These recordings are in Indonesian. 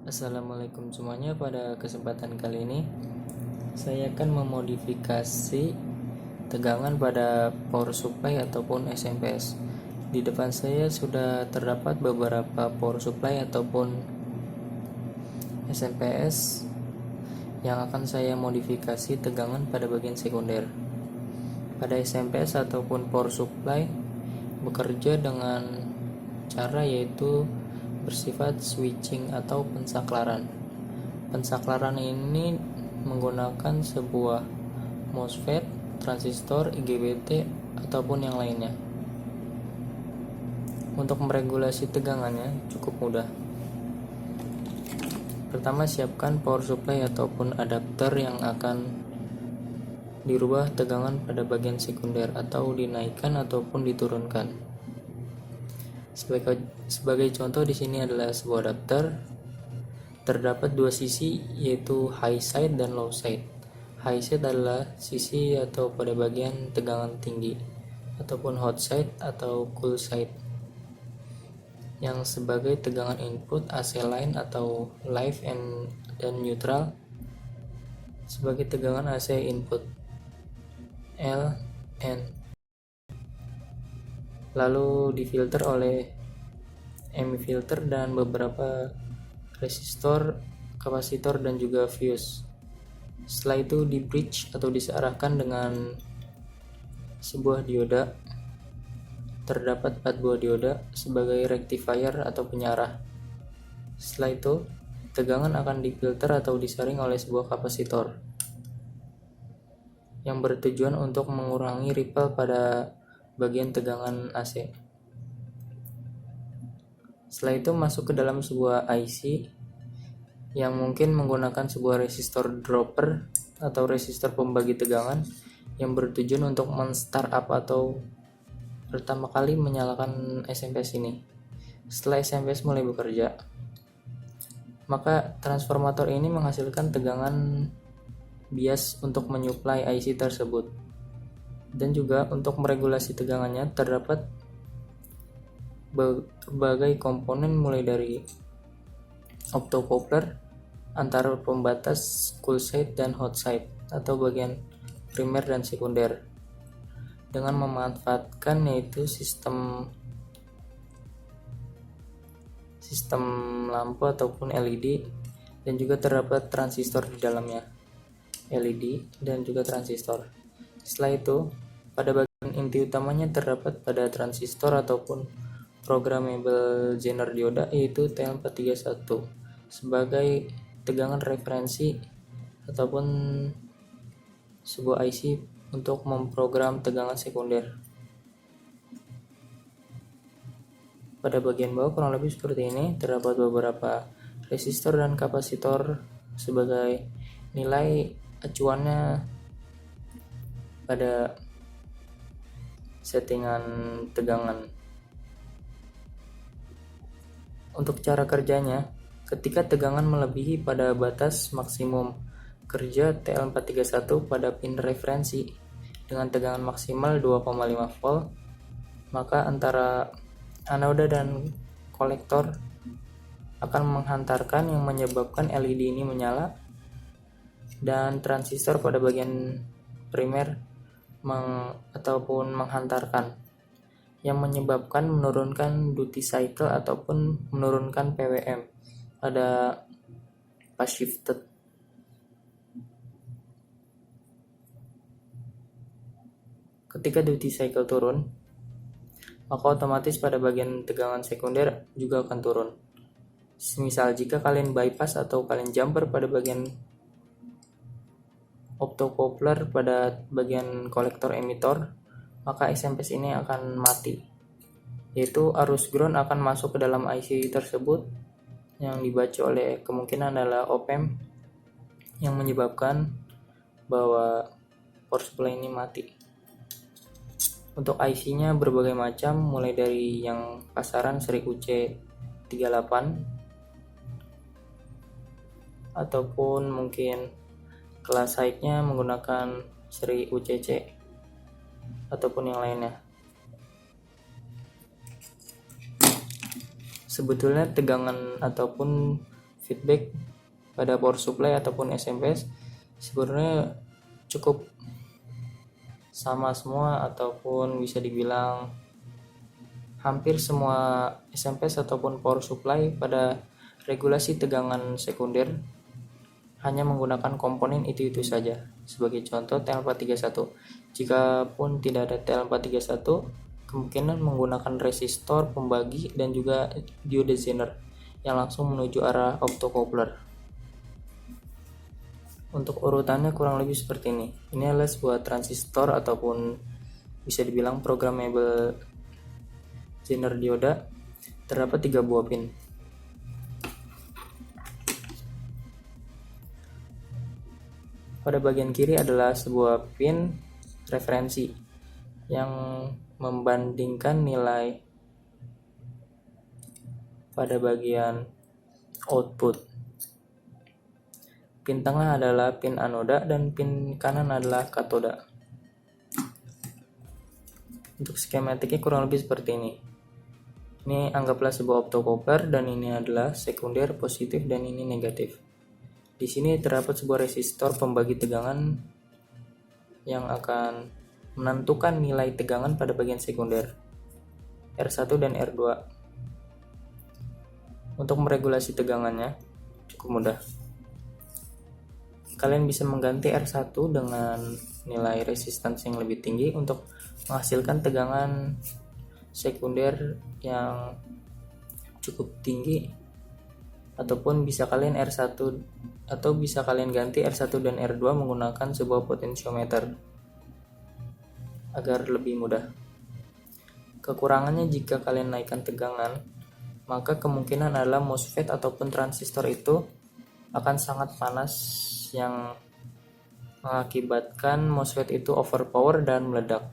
Assalamualaikum semuanya. Pada kesempatan kali ini saya akan memodifikasi tegangan pada power supply ataupun SMPS. Di depan saya sudah terdapat beberapa power supply ataupun SMPS yang akan saya modifikasi tegangan pada bagian sekunder. Pada SMPS ataupun power supply bekerja dengan cara yaitu bersifat switching atau pensaklaran. Pensaklaran ini menggunakan sebuah MOSFET, transistor, IGBT, ataupun yang lainnya. Untuk meregulasi tegangannya cukup mudah. Pertama, siapkan power supply ataupun adapter yang akan dirubah tegangan pada bagian sekunder atau dinaikkan ataupun diturunkan. Sebagai contoh di sini adalah sebuah adapter. Terdapat dua sisi yaitu high side dan low side. High side adalah sisi atau pada bagian tegangan tinggi, ataupun hot side atau cool side yang sebagai tegangan input AC line atau live dan neutral sebagai tegangan AC input L, N, lalu difilter oleh MI filter dan beberapa resistor, kapasitor, dan juga fuse. Setelah itu di bridge atau disearahkan dengan sebuah dioda. Terdapat 4 buah dioda sebagai rectifier atau penyarah. Setelah itu, tegangan akan difilter atau disaring oleh sebuah kapasitor yang bertujuan untuk mengurangi ripple pada bagian tegangan AC. Setelah itu masuk ke dalam sebuah IC yang mungkin menggunakan sebuah resistor dropper atau resistor pembagi tegangan yang bertujuan untuk men-startup atau pertama kali menyalakan SMPS ini. Setelah SMPS mulai bekerja, maka transformator ini menghasilkan tegangan bias untuk menyuplai IC tersebut. Dan juga untuk meregulasi tegangannya terdapat berbagai komponen mulai dari optocoupler antara pembatas cool side dan hot side atau bagian primer dan sekunder dengan memanfaatkan yaitu sistem lampu ataupun LED, dan juga terdapat transistor di dalamnya, LED dan juga transistor. Setelah itu, pada bagian inti utamanya terdapat pada transistor ataupun programmable Zener dioda yaitu TL431 sebagai tegangan referensi ataupun sebuah IC untuk memprogram tegangan sekunder. Pada bagian bawah kurang lebih seperti ini, terdapat beberapa resistor dan kapasitor sebagai nilai acuannya pada settingan tegangan. Untuk cara kerjanya, ketika tegangan melebihi pada batas maksimum kerja TL431 pada pin referensi dengan tegangan maksimal 2,5 volt, maka antara anoda dan kolektor akan menghantarkan yang menyebabkan LED ini menyala, dan transistor pada bagian primer ataupun menghantarkan yang menyebabkan menurunkan duty cycle ataupun menurunkan PWM pada pas shifted. Ketika duty cycle turun, maka otomatis pada bagian tegangan sekunder juga akan turun. Misal jika kalian bypass atau kalian jumper pada bagian optocoupler pada bagian kolektor emitor, maka SMPS ini akan mati, yaitu arus ground akan masuk ke dalam IC tersebut yang dibaca oleh kemungkinan adalah op-amp yang menyebabkan bahwa power supply ini mati. Untuk IC-nya berbagai macam, mulai dari yang pasaran seri UC38 ataupun mungkin kelas high-nya menggunakan seri UCC ataupun yang lainnya. Sebetulnya tegangan ataupun feedback pada power supply ataupun SMP sebenarnya cukup sama semua, ataupun bisa dibilang hampir semua SMP ataupun power supply pada regulasi tegangan sekunder hanya menggunakan komponen itu saja. Sebagai contoh TL431. Jikapun tidak ada TL431, kemungkinan menggunakan resistor pembagi dan juga diode Zener yang langsung menuju arah optocoupler. Untuk urutannya kurang lebih seperti ini. Ini adalah sebuah transistor ataupun bisa dibilang programmable Zener dioda. Terdapat 3 buah pin. Pada bagian kiri adalah sebuah pin referensi yang membandingkan nilai pada bagian output. Pin tengah adalah pin anoda dan pin kanan adalah katoda. Untuk skematiknya kurang lebih seperti ini. Ini anggaplah sebuah optocoupler dan ini adalah sekunder positif dan ini negatif. Di sini terdapat sebuah resistor pembagi tegangan yang akan menentukan nilai tegangan pada bagian sekunder R1 dan R2. Untuk meregulasi tegangannya cukup mudah. Kalian bisa mengganti R1 dengan nilai resistansi yang lebih tinggi untuk menghasilkan tegangan sekunder yang cukup tinggi, ataupun bisa kalian ganti R1 dan R2 menggunakan sebuah potensiometer agar lebih mudah. Kekurangannya jika kalian naikkan tegangan, maka kemungkinan adalah MOSFET ataupun transistor itu akan sangat panas yang mengakibatkan MOSFET itu overpower dan meledak.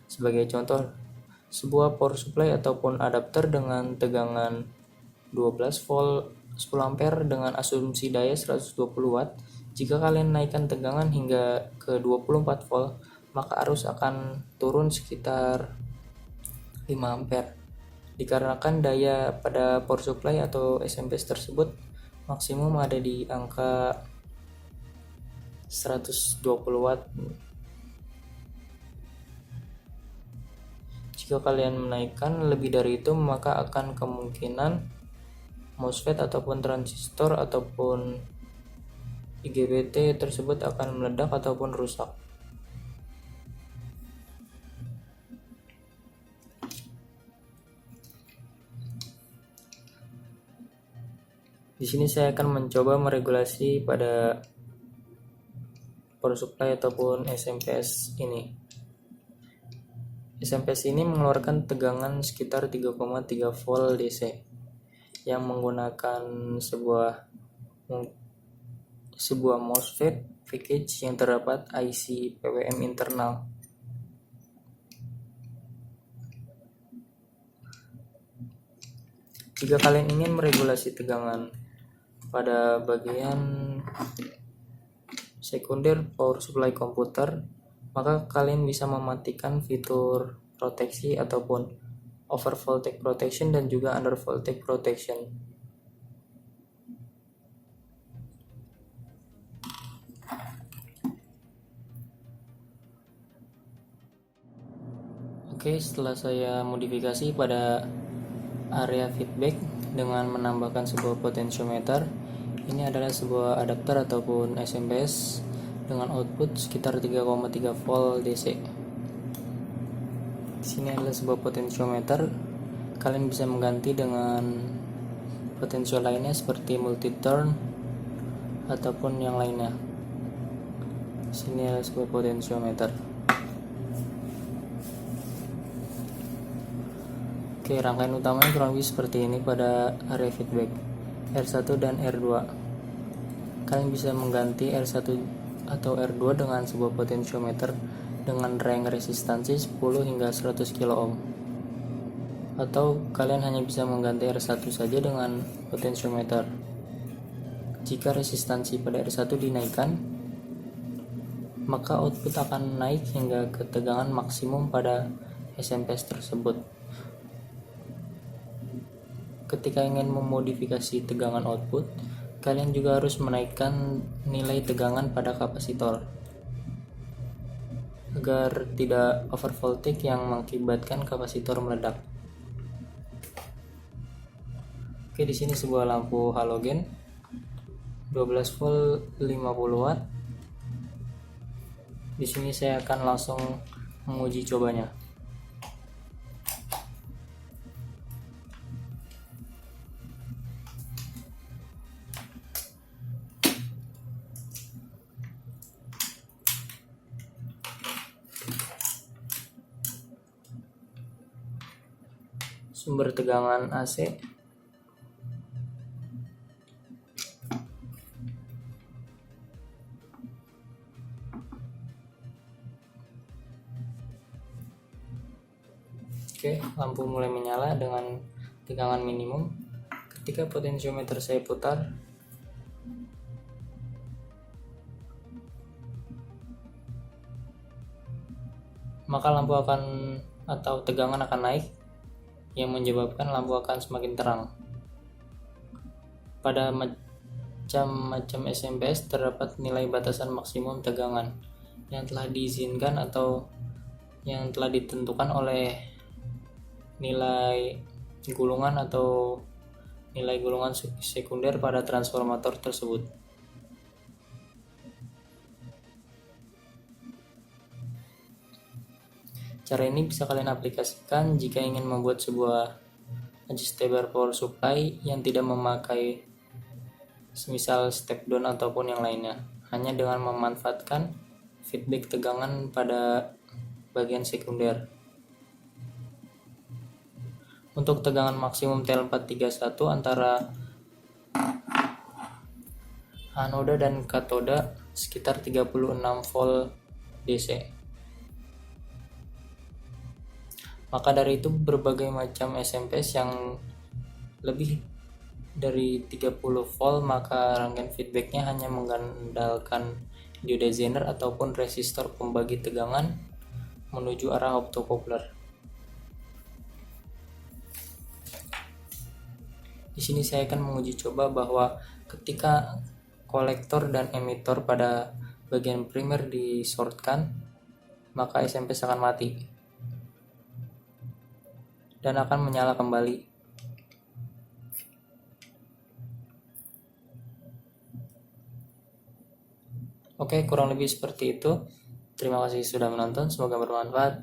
Sebagai contoh, sebuah power supply ataupun adapter dengan tegangan 12 volt 10 ampere dengan asumsi daya 120 watt, jika kalian naikkan tegangan hingga ke 24 volt, maka arus akan turun sekitar 5 ampere. Dikarenakan daya pada power supply atau SMP tersebut maksimum ada di angka 120 watt. Jika kalian menaikkan lebih dari itu, maka akan kemungkinan MOSFET ataupun transistor ataupun IGBT tersebut akan meledak ataupun rusak. Di sini saya akan mencoba meregulasi pada power supply ataupun SMPS ini. SMPS ini mengeluarkan tegangan sekitar 3,3 volt DC yang menggunakan sebuah MOSFET package yang terdapat IC PWM internal. Jika kalian ingin meregulasi tegangan pada bagian sekunder power supply komputer, maka kalian bisa mematikan fitur proteksi ataupun over voltage protection dan juga under voltage protection. Oke, setelah saya modifikasi pada area feedback dengan menambahkan sebuah potentiometer, ini adalah sebuah adapter ataupun SMPS dengan output sekitar 3,3 volt DC. Sini adalah sebuah potentiometer. Kalian bisa mengganti dengan potensio lainnya seperti multi-turn ataupun yang lainnya. Sini adalah sebuah potentiometer. Oke, rangkaian utamanya kurang lebih seperti ini pada area feedback R1 dan R2. Kalian bisa mengganti R1 atau R2 dengan sebuah potentiometer dengan range resistansi 10 hingga 100 kilo ohm, atau kalian hanya bisa mengganti R1 saja dengan potentiometer. Jika resistansi pada R1 dinaikkan, maka output akan naik hingga ke tegangan maksimum pada SMPS tersebut. Ketika ingin memodifikasi tegangan output, kalian juga harus menaikkan nilai tegangan pada kapasitor agar tidak overvoltage yang mengakibatkan kapasitor meledak. Oke, di sini sebuah lampu halogen 12 volt 50 watt. Di sini saya akan langsung menguji cobanya. Sumber tegangan AC. Oke, lampu mulai menyala dengan tegangan minimum. Ketika potensiometer saya putar, maka lampu akan atau tegangan akan naik, yang menyebabkan lampu akan semakin terang. Pada macam SMPS terdapat nilai batasan maksimum tegangan yang telah diizinkan atau yang telah ditentukan oleh nilai gulungan atau nilai gulungan sekunder pada transformator tersebut. Cara ini bisa kalian aplikasikan jika ingin membuat sebuah adjustable power supply yang tidak memakai semisal step down ataupun yang lainnya, hanya dengan memanfaatkan feedback tegangan pada bagian sekunder. Untuk tegangan maksimum T431 antara anoda dan katoda sekitar 36 volt DC. Maka dari itu berbagai macam SMPS yang lebih dari 30 volt maka rangkaian feedbacknya hanya mengandalkan diode Zener ataupun resistor pembagi tegangan menuju arah optocoupler. Di sini saya akan menguji coba bahwa ketika kolektor dan emitor pada bagian primer disortkan, maka SMPS akan mati dan akan menyala kembali. Oke, kurang lebih seperti itu. Terima kasih sudah menonton, semoga bermanfaat.